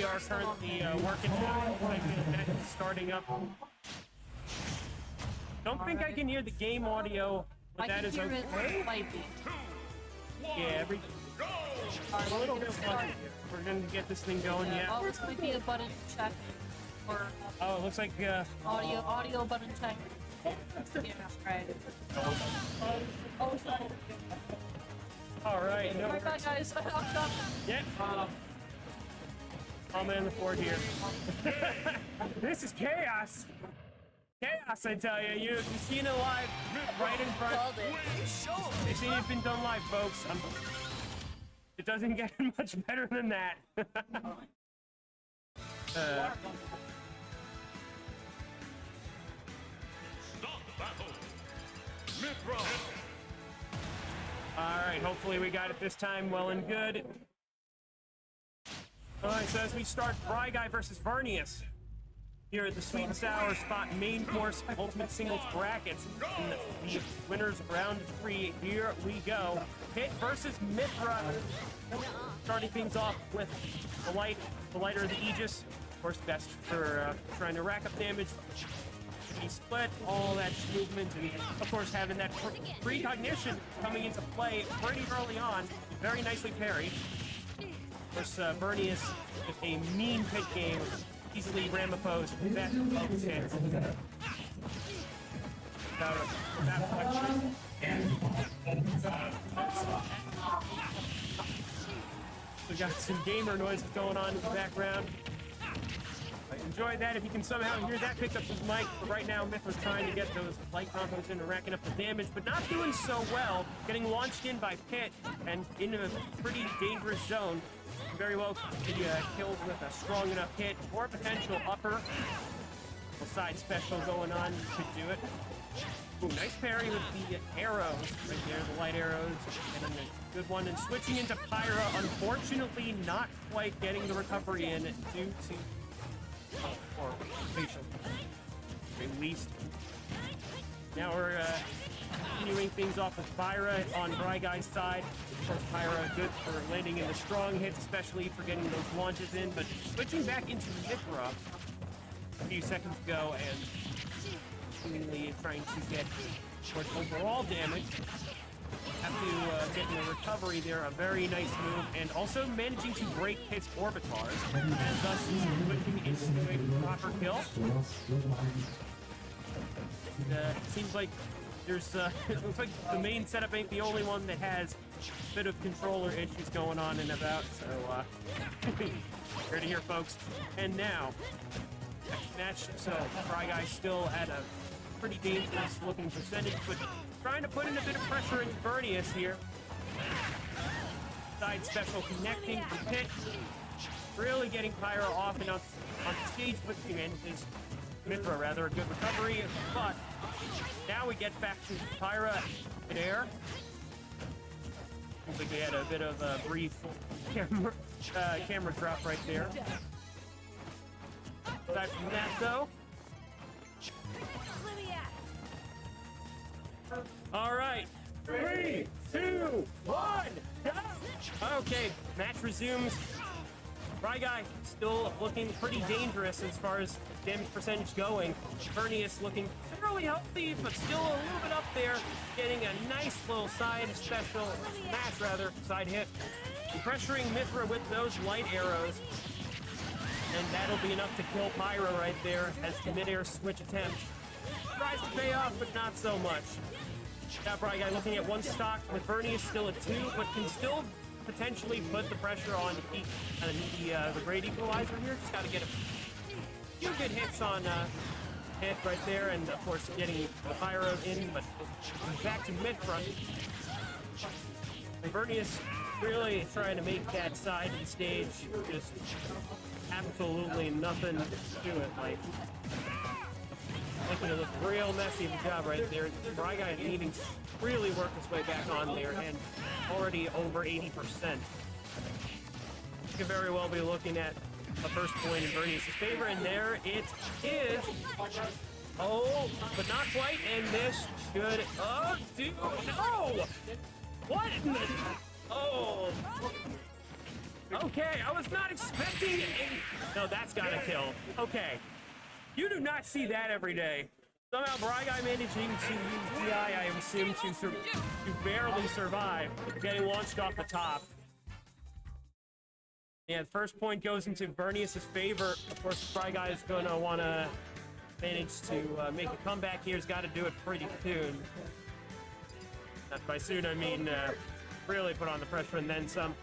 they are currently working now. That is starting up. Don't think I can hear the game audio, but that is okay. Yeah, every a little bit fuzzy here. We're gonna get this thing going. Yeah. Oh, this might be a button check. Or oh, it looks like audio button check. Yeah, right. Oh, sorry. All right. No. Right back, guys. Yeah. I'm in the fort here. This is chaos. Chaos, I tell you. You've seen it live, right in front. They say it's been done live, folks. It doesn't get much better than that. Mythra. All right, hopefully we got it this time well and good. All right, so as we start, Bri-Guy versus Vernias here at the Sweet and Sour Spot main course Ultimate Singles brackets. In the winners round 3, here we go. Pit versus Mythra. Starting things off with the lighter of the Aegis. Of course, best for trying to rack up damage. He split all that movement, and of course having that precognition coming into play pretty early on. Very nicely parried. Of course, Vernias with a mean pit game, easily Ramapo's best of hits. Without much. We got some gamer noises going on in the background. Enjoy that if you can somehow hear that. Pick up his mic. But right now, Mythra's trying to get those light combos in and racking up the damage, but not doing so well. Getting launched in by Pit and in a pretty dangerous zone. Very well be killed with a strong enough hit or a potential upper. A side special going on. Could do it. Ooh, nice parry with the arrows right there, the light arrows, and then a good one. And switching into Pyra, unfortunately not quite getting the recovery in due to or facial released. Now we're continuing things off with Pyra on Bri-Guy's side. Of course, Pyra good for landing in the strong hits, especially for getting those launches in. But switching back into Mythra a few seconds ago and seemingly trying to get towards overall damage. Have to get in the recovery there, a very nice move, and also managing to break his orbitars, and thus switching into a proper kill. Seems like there's, it looks like the main setup ain't the only one that has a bit of controller issues going on and about, so, here to hear, folks. And now, next match, so Bri-Guy still at a pretty dangerous looking percentage, but trying to put in a bit of pressure into Vernias here. Side special connecting from Pit. Really getting Pyra off and on stage, but he manages Mythra, rather a good recovery. But now we get back to Pyra in air. Looks like we had a bit of a brief camera drop right there. Aside from that, though. All right, 3, 2, 1, go! Okay, match resumes. Bri-Guy still looking pretty dangerous as far as damage percentage going. Vernias looking fairly healthy, but still a little bit up there. Getting a nice little side special, smash rather, side hit. And pressuring Mythra with those light arrows. And that'll be enough to kill Pyra right there as the mid-air switch attempt tries to pay off, but not so much. Got Bri-Guy looking at one stock with Vernias still at 2, but can still potentially put the pressure on to keep the great equalizer here. Just got to get a few good hits on hit right there, and of course getting the Pyra in, but back to Mythra. And Vernias really trying to make that side of the stage just absolutely nothing to it. Like, making it look real messy of a job right there. Bri-Guy needing to really work his way back on there, and already over 80%. You could very well be looking at a first point in Vernias' favor, and there it is. Oh, but not quite, and this should, oh, dude, no! What in the, oh. Okay, I was not expecting a No, that's gotta kill. Okay. You do not see that every day. Somehow Bri-Guy managing to use DI, I assume, to barely survive, getting launched off the top. Yeah, the first point goes into Vernias' favor. Of course, Bri-Guy is going to want to manage to make a comeback here. He's got to do it pretty soon. By soon, I mean really put on the pressure and then some.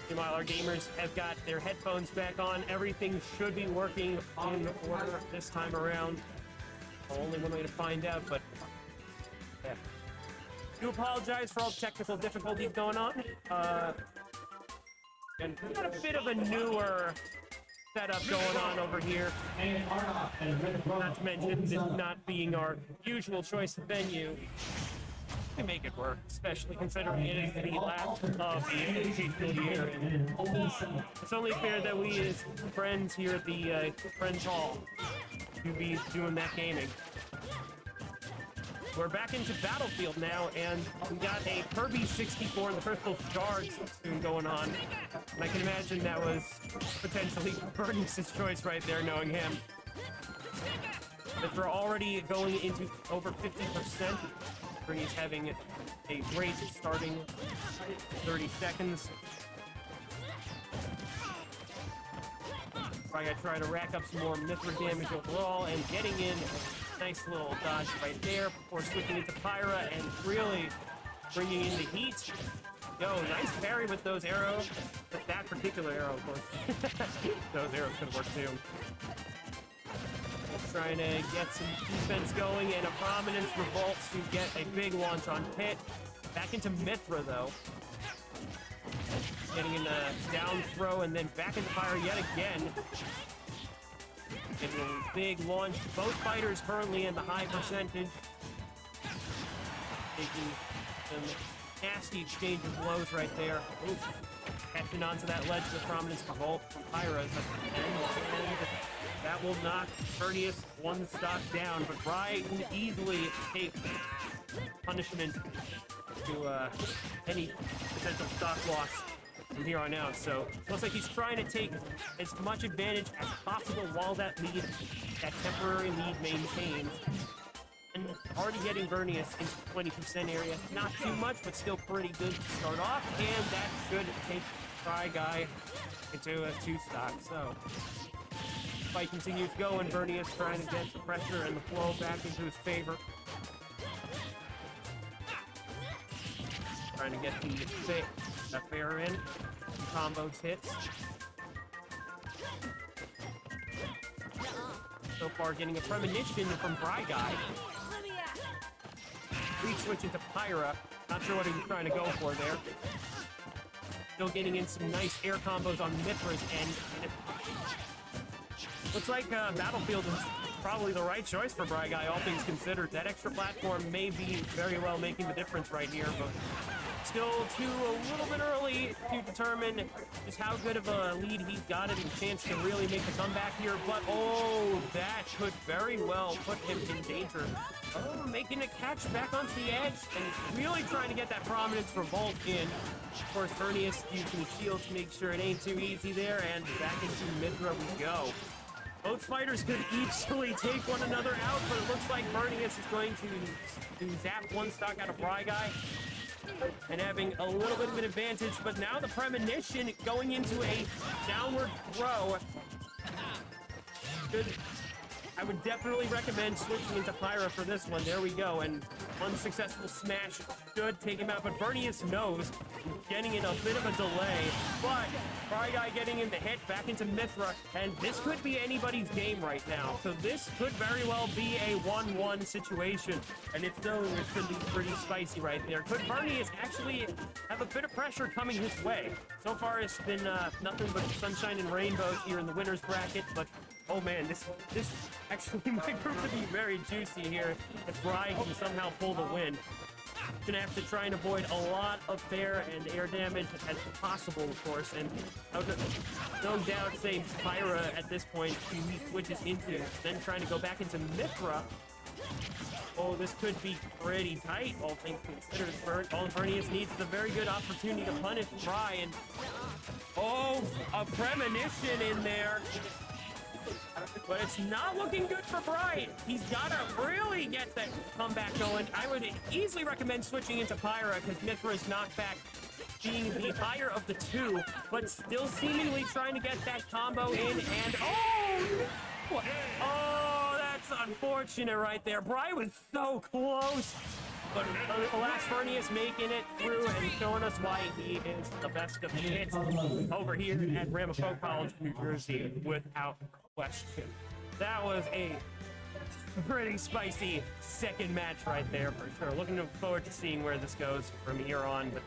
Meanwhile, our gamers have got their headphones back on. Everything should be working in order this time around. Only one way to find out, but yeah. Do apologize for all the technical difficulties going on. And we got a bit of a newer setup going on over here. Not to mention this not being our usual choice of venue. We make it work, especially considering it is the last of the educational year. It's only fair that we as friends here at the Friends Hall to be doing that gaming. We're back into Battlefield now, and we got a Kirby 64 in the Crystal Shards soon going on. And I can imagine that was potentially Vernias' choice right there, knowing him. But we're already going into over 50%. Vernias having a great starting 30 seconds. Probably gonna try to rack up some more Mythra damage overall and getting in a nice little dodge right there before switching into Pyra and really bringing in the heat. Yo, nice parry with those arrows. With that particular arrow, of course. Those arrows could work too. Trying to get some defense going and a Prominence Revolt to get a big launch on Pit. Back into Mythra though. Getting in a down throw and then back into fire yet again. Getting a big launch. Both fighters currently in the high percentage. Taking some nasty exchange of blows right there. Ooh. Catching onto that ledge with Prominence Revolt from Pyra. And that will knock Vernias one stock down, but Bri can easily take punishment to any potential stock loss from here on out. So looks like he's trying to take as much advantage as possible while that lead, that temporary lead maintains. And already getting Vernias into 20% area. Not too much, but still pretty good to start off. And that should take Bri-Guy into a 2 stock. So fight continues going. Vernias trying to get the pressure and the flow back into his favor. Trying to get the fair in. Combos hits. So far getting a premonition from Bri-Guy. Re-switch into Pyra. Not sure what he was trying to go for there. Still getting in some nice air combos on Mythra's end. Looks like Battlefield is probably the right choice for Bri-Guy, all things considered. That extra platform may be very well making the difference right here, but still a little bit early to determine just how good of a lead he's got and a chance to really make the comeback here. But, oh, that could very well put him in danger. Oh, making a catch back onto the edge and really trying to get that Prominence Revolt in. Of course, Vernias using the shield to make sure it ain't too easy there, and back into Mythra we go. Both fighters could easily take one another out, but it looks like Vernias is going to zap one stock out of Bri-Guy and having a little bit of an advantage, but now the premonition going into a downward throw. Good. I would definitely recommend switching into Pyra for this one. There we go, and unsuccessful smash should take him out, but Vernias knows, getting in a bit of a delay, but Bri-Guy getting in the hit back into Mythra, and this could be anybody's game right now. So this could very well be a 1-1 situation, and if so, it could be pretty spicy right there. Could Vernias actually have a bit of pressure coming his way? So far, it's been nothing but sunshine and rainbows here in the winner's bracket, but oh man, this actually might prove to be very juicy here if Bri can somehow pull the win. Gonna have to try and avoid a lot of fair and air damage as possible, of course, and no doubt say Pyra at this point he switches into, then trying to go back into Mythra. Oh, this could be pretty tight, all things considered. All Vernias needs is a very good opportunity to punish Bri, and Oh, a premonition in there. But it's not looking good for Bri. He's got to really get that comeback going. I would easily recommend switching into Pyra because Mythra's knockback being the higher of the two, but still seemingly trying to get that combo in. And oh, that's unfortunate right there. Bri was so close. But alas, Vernias making it through and showing us why he is the best of the hits over here at Ramapo College, New Jersey, without question. That was a pretty spicy second match right there for sure. Looking forward to seeing where this goes from here on. But